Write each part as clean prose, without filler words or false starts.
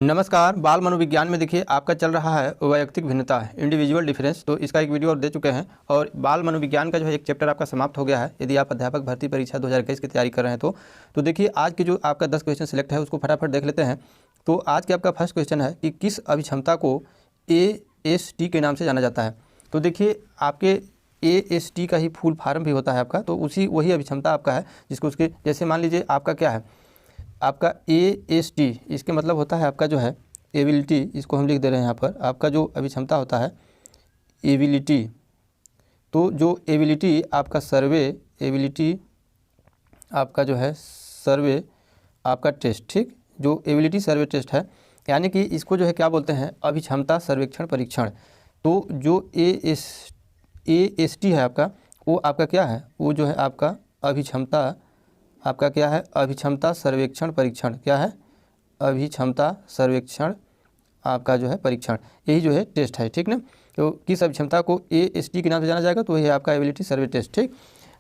नमस्कार। बाल मनोविज्ञान में देखिए आपका चल रहा है वैयक्तिक भिन्नता, इंडिविजुअल डिफरेंस। तो इसका एक वीडियो और दे चुके हैं और बाल मनोविज्ञान का जो है एक चैप्टर आपका समाप्त हो गया है। यदि आप अध्यापक भर्ती परीक्षा 2021 की तैयारी कर रहे हैं तो देखिए आज के जो आपका 10 क्वेश्चन सिलेक्ट है उसको फटाफट देख लेते हैं। तो आज के आपका फर्स्ट क्वेश्चन है कि किस अभिक्षमता को AST के नाम से जाना जाता है। तो देखिए आपके AST का ही फुल फॉर्म भी होता है आपका, तो वही अभिक्षमता आपका है जिसको उसके जैसे मान लीजिए आपका क्या है, आपका AST इसके मतलब होता है आपका जो है एबिलिटी, इसको हम लिख दे रहे हैं यहाँ पर। आपका जो अभिक्षमता होता है एबिलिटी, तो जो एबिलिटी आपका सर्वे, एबिलिटी आपका जो है सर्वे आपका टेस्ट, ठीक, जो एबिलिटी सर्वे टेस्ट है, यानी कि इसको जो है क्या बोलते हैं, अभिक्षमता सर्वेक्षण परीक्षण। तो जो AST है आपका, वो आपका क्या है, वो जो है आपका अभिक्षमता, आपका क्या है, अभिक्षमता सर्वेक्षण परीक्षण। क्या है, अभिक्षमता सर्वेक्षण आपका जो है परीक्षण, यही जो है टेस्ट है, ठीक ना। तो किस अभिक्षमता को AST के नाम से जाना जाएगा, तो वही है आपका एबिलिटी सर्वे टेस्ट, ठीक।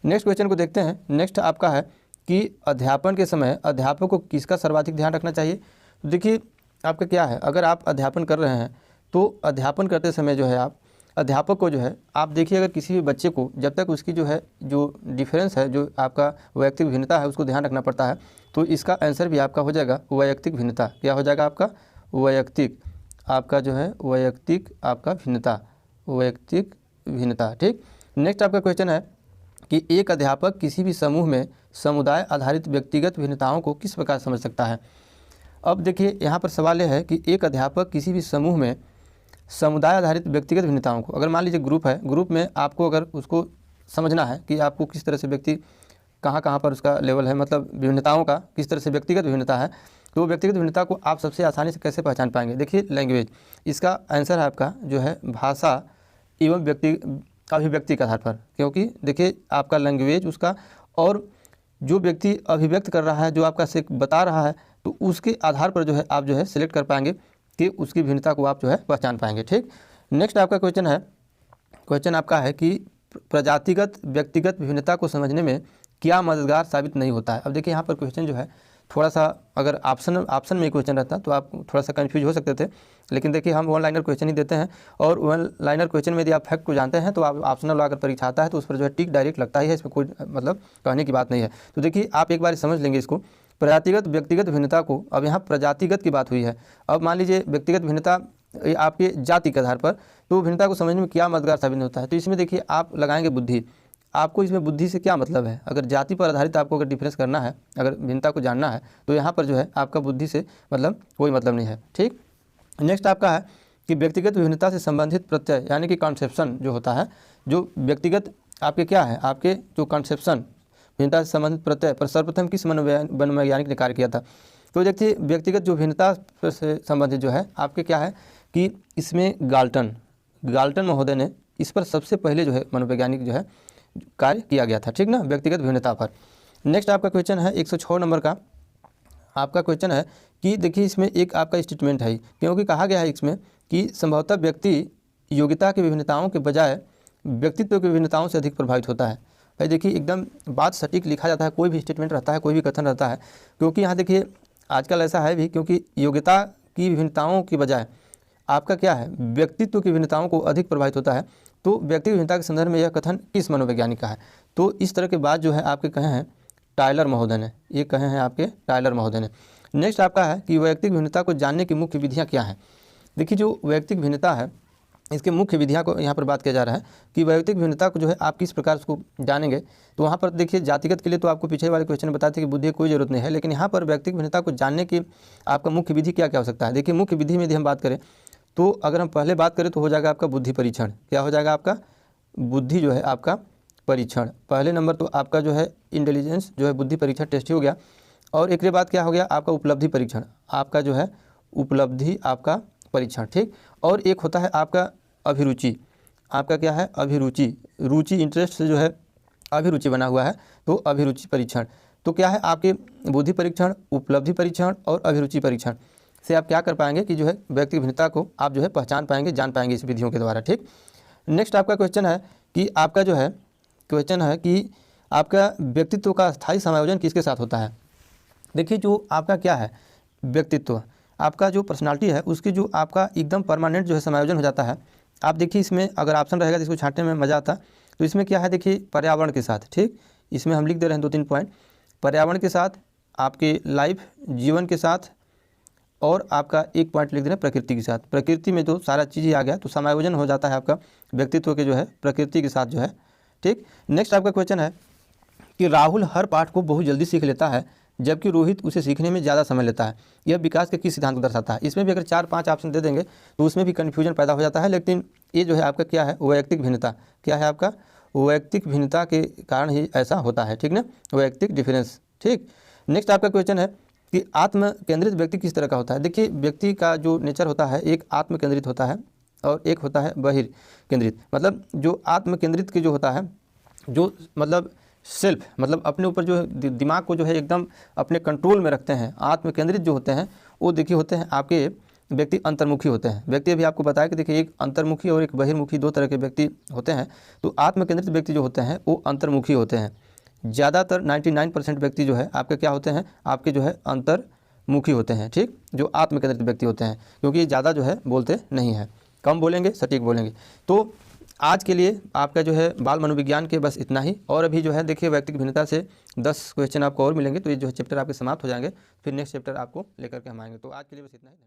नेक्स्ट क्वेश्चन को देखते हैं। नेक्स्ट आपका है कि अध्यापन के समय अध्यापक को किसका सर्वाधिक ध्यान रखना चाहिए। तो देखिए आपका क्या है, अगर आप अध्यापन कर रहे हैं तो अध्यापन करते समय जो है आप अध्यापक को जो है आप देखिए, अगर किसी भी बच्चे को जब तक उसकी जो है जो डिफरेंस है, जो आपका वैयक्तिक भिन्नता है, उसको ध्यान रखना पड़ता है। तो इसका आंसर भी आपका हो जाएगा वैयक्तिक भिन्नता। क्या हो जाएगा आपका, वैयक्तिक, आपका जो है वैयक्तिक आपका भिन्नता, वैयक्तिक भिन्नता, ठीक। नेक्स्ट आपका क्वेश्चन है कि एक अध्यापक किसी भी समूह में समुदाय आधारित व्यक्तिगत भिन्नताओं को किस प्रकार समझ सकता है। अब देखिए यहाँ पर सवाल यह है कि एक अध्यापक किसी भी समूह में समुदाय आधारित व्यक्तिगत भिन्नताओं को, अगर मान लीजिए ग्रुप है, ग्रुप में आपको अगर उसको समझना है कि आपको किस तरह से व्यक्ति कहाँ कहाँ पर उसका लेवल है, मतलब विभिन्नताओं का किस तरह से व्यक्तिगत भिन्नता है, तो व्यक्तिगत भिन्नता को आप सबसे आसानी से कैसे पहचान पाएंगे। देखिए लैंग्वेज, इसका आंसर है आपका जो है भाषा एवं अभिव्यक्ति के आधार पर, क्योंकि देखिए आपका लैंग्वेज उसका, और जो व्यक्ति अभिव्यक्त कर रहा है, जो आपका से बता रहा है, तो उसके आधार पर जो है आप जो है सिलेक्ट कर पाएंगे कि उसकी भिन्नता को आप जो है पहचान पाएंगे, ठीक। नेक्स्ट आपका क्वेश्चन है, क्वेश्चन आपका है कि प्रजातिगत व्यक्तिगत विभिन्नता को समझने में क्या मददगार साबित नहीं होता है। अब देखिए यहाँ पर क्वेश्चन जो है थोड़ा सा, अगर ऑप्शन में क्वेश्चन रहता तो आप थोड़ा सा कंफ्यूज हो सकते थे, लेकिन देखिए हम वन लाइनर क्वेश्चन ही देते हैं, और वन लाइनर क्वेश्चन में यदि आप फैक्ट को जानते हैं तो आप ऑप्शनल अगर परीक्षा आता है तो उस पर जो है टिक डायरेक्ट लगता ही है, इसमें कोई मतलब कहने की बात नहीं है। तो देखिए आप एक बार समझ लेंगे इसको, प्रजातिगत व्यक्तिगत भिन्नता को, अब यहाँ प्रजातिगत की बात हुई है, अब मान लीजिए व्यक्तिगत भिन्नता आपके जाति के आधार पर, तो भिन्नता को समझने में क्या मददगार साबित होता है। तो इसमें देखिए आप लगाएंगे बुद्धि। आपको इसमें बुद्धि से क्या मतलब है, अगर जाति पर आधारित आपको अगर डिफरेंस करना है, अगर भिन्नता को जानना है, तो यहाँ पर जो है आपका बुद्धि से मतलब कोई मतलब नहीं है, ठीक। नेक्स्ट आपका है कि व्यक्तिगत विभिन्नता से संबंधित प्रत्यय यानी कि कॉन्सेप्शन जो होता है, जो व्यक्तिगत आपके क्या है, आपके जो कॉन्सेप्शन भिन्नता से संबंधित प्रत्यय पर सर्वप्रथम किस मनोवैज्ञानिक ने कार्य किया था। तो देखिए व्यक्तिगत जो भिन्नता से संबंधित जो है आपके क्या है कि इसमें गाल्टन महोदय ने इस पर सबसे पहले जो है मनोवैज्ञानिक जो है कार्य किया गया था, ठीक ना, व्यक्तिगत भिन्नता पर। नेक्स्ट आपका क्वेश्चन है 106 नंबर का आपका क्वेश्चन है कि देखिए इसमें एक आपका स्टेटमेंट है, क्योंकि कहा गया है इसमें कि संभवतः व्यक्ति योग्यता की विभिन्नताओं के बजाय व्यक्तित्व की विभिन्नताओं से अधिक प्रभावित होता है। भाई देखिए एकदम बात सटीक लिखा जाता है, कोई भी स्टेटमेंट रहता है, कोई भी कथन रहता है, क्योंकि यहाँ देखिए आजकल ऐसा है भी, क्योंकि योग्यता की विभिन्नताओं की बजाय आपका क्या है, व्यक्तित्व की विभिन्नताओं को अधिक प्रभावित होता है। तो व्यक्तिगत भिन्नता के संदर्भ में यह कथन किस मनोवैज्ञानिक का है। तो इस तरह के बात जो है आपके कहे हैं टायलर महोदय ने, ये कहे हैं आपके टायलर महोदय ने। नेक्स्ट आपका है कि वैयक्तिक भिन्नता को जानने की मुख्य विधियाँ क्या हैं। देखिए जो वैयक्तिक भिन्नता है इसके मुख्य विधियाँ को यहाँ पर बात किया जा रहा है कि वैयक्तिक भिन्नता को जो है आप किस प्रकार उसको जानेंगे। तो वहाँ पर देखिए जातिगत के लिए तो आपको पीछे वाले क्वेश्चन बताते थे कि बुद्धि की कोई जरूरत नहीं है, लेकिन यहाँ पर वैयक्तिक भिन्नता को जानने की आपका मुख्य विधि क्या क्या हो सकता है। देखिए मुख्य विधि में यदि हम बात करें तो अगर हम पहले बात करें तो हो जाएगा आपका बुद्धि परीक्षण। क्या हो जाएगा आपका, बुद्धि जो है आपका परीक्षण। पहले नंबर तो आपका जो है इंटेलिजेंस जो है बुद्धि परीक्षण टेस्ट ही हो गया, और एक के बाद क्या हो गया आपका उपलब्धि परीक्षण, आपका जो है उपलब्धि आपका परीक्षण, ठीक। और एक होता है आपका अभिरुचि, आपका क्या है अभिरुचि, रुचि इंटरेस्ट से जो है अभिरुचि बना हुआ है, तो अभिरुचि परीक्षण। तो क्या है आपके बुद्धि परीक्षण, उपलब्धि परीक्षण और अभिरुचि परीक्षण से आप क्या कर पाएंगे कि जो है व्यक्तिगत भिन्नता को आप जो है पहचान पाएंगे, जान पाएंगे इस विधियों के द्वारा, ठीक। नेक्स्ट आपका क्वेश्चन है कि आपका जो है क्वेश्चन है कि आपका व्यक्तित्व का स्थायी समायोजन किसके साथ होता है। देखिए जो आपका क्या है व्यक्तित्व, आपका जो पर्सनालिटी है उसकी जो आपका एकदम परमानेंट जो है समायोजन हो जाता है। आप देखिए इसमें अगर ऑप्शन रहेगा तो इसको छांटने में मज़ा आता। तो इसमें क्या है देखिए, पर्यावरण के साथ, ठीक, इसमें हम लिख दे रहे हैं 2-3 पॉइंट, पर्यावरण के साथ, आपके लाइफ जीवन के साथ, और आपका एक पॉइंट लिख दे रहे हैं प्रकृति के साथ। प्रकृति में तो सारा चीज़ ही आ गया, तो समायोजन हो जाता है आपका व्यक्तित्व के जो है प्रकृति के साथ जो है, ठीक। नेक्स्ट आपका क्वेश्चन है कि राहुल हर पाठ को बहुत जल्दी सीख लेता है जबकि रोहित उसे सीखने में ज़्यादा समय लेता है। यह विकास के किस सिद्धांत को दर्शाता है। इसमें भी अगर 4-5 ऑप्शन दे देंगे तो उसमें भी कन्फ्यूजन पैदा हो जाता है, लेकिन ये जो है आपका क्या है, वैयक्तिक भिन्नता। क्या है आपका, वैयक्तिक भिन्नता के कारण ही ऐसा होता है, ठीक ना, वैयक्तिक डिफरेंस, ठीक। नेक्स्ट आपका क्वेश्चन है कि आत्म केंद्रित व्यक्ति किस तरह का होता है। देखिए व्यक्ति का जो नेचर होता है, एक आत्म केंद्रित होता है और एक होता है बहिर केंद्रित। मतलब जो आत्म केंद्रित की जो होता है, जो मतलब सेल्फ, मतलब अपने ऊपर जो दिमाग को जो है एकदम अपने कंट्रोल में रखते हैं। आत्म केंद्रित जो होते हैं वो देखिए होते हैं आपके व्यक्ति अंतर्मुखी होते हैं। व्यक्ति अभी आपको बताया कि देखिए एक अंतर्मुखी और एक बहिर्मुखी 2 तरह के व्यक्ति होते हैं। तो आत्म केंद्रित व्यक्ति जो होते हैं वो अंतर्मुखी होते हैं। ज़्यादातर 99% व्यक्ति जो है आपके क्या होते हैं, आपके जो है अंतर्मुखी होते हैं, ठीक, जो आत्म केंद्रित व्यक्ति होते हैं, क्योंकि ज़्यादा जो है बोलते नहीं हैं, कम बोलेंगे, सटीक बोलेंगे। तो आज के लिए आपका जो है बाल मनोविज्ञान के बस इतना ही। और अभी जो है देखिए व्यक्तिगत भिन्नता से 10 क्वेश्चन आपको और मिलेंगे, तो ये जो है चैप्टर आपके समाप्त हो जाएंगे। फिर नेक्स्ट चैप्टर आपको लेकर के हम आएंगे। तो आज के लिए बस इतना ही।